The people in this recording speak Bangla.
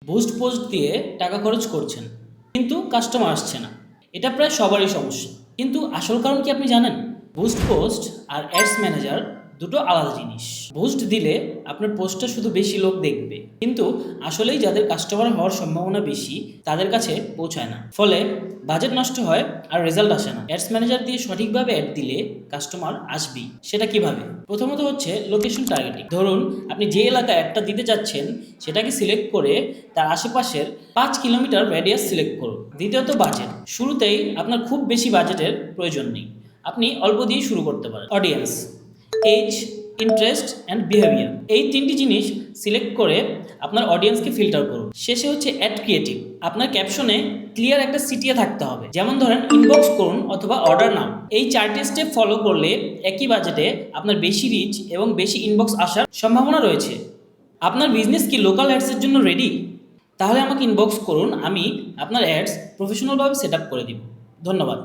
বুস্ট পোস্ট দিয়ে টাকা খরচ করছেন, কিন্তু কাস্টমার আসছে না। এটা প্রায় সবারই সমস্যা। কিন্তু আসল কারণ কি আপনি জানেন? বুস্ট পোস্ট আর অ্যাডস ম্যানেজার দুটো আলাদা জিনিস। বুস্ট দিলে আপনার পোস্টটা শুধু বেশি লোক দেখবে, কিন্তু আসলেই যাদের কাস্টমার হওয়ার সম্ভাবনা বেশি তাদের কাছে পৌঁছায় না। ফলে বাজেট নষ্ট হয় আর রেজাল্ট আসে না। অ্যাডস ম্যানেজার দিয়ে সঠিকভাবে অ্যাড দিলে কাস্টমার আসবেই। সেটা কিভাবে? প্রথমত হচ্ছে লোকেশন টার্গেটিং। ধরুন আপনি যে এলাকায় অ্যাডটা দিতে চাচ্ছেন সেটাকে সিলেক্ট করে তার আশেপাশের 5 কিলোমিটার রেডিয়াস সিলেক্ট করুন। দ্বিতীয়ত বাজেট। শুরুতেই আপনার খুব বেশি বাজেটের প্রয়োজন নেই, আপনি অল্প দিয়ে শুরু করতে পারেন। Audience, age, interest and behaviour, এই তিনটি জিনিস সিলেক্ট করে আপনার অডিয়েন্সকে ফিল্টার করুন। শেষে হচ্ছে অ্যাড ক্রিয়েটিভ। আপনার ক্যাপশনে ক্লিয়ার একটা সিটিয়ে থাকতে হবে, যেমন ধরেন ইনবক্স করুন অথবা অর্ডার নাও। এই 4টি স্টেপ ফলো করলে একই বাজেটে আপনার বেশি রিচ এবং বেশি ইনবক্স আসার সম্ভাবনা রয়েছে। আপনার বিজনেস কি লোকাল অ্যাডসের জন্য রেডি? তাহলে আমাকে ইনবক্স করুন, আমি আপনার অ্যাডস প্রফেশনালভাবে সেট আপ করে দিব। ধন্যবাদ।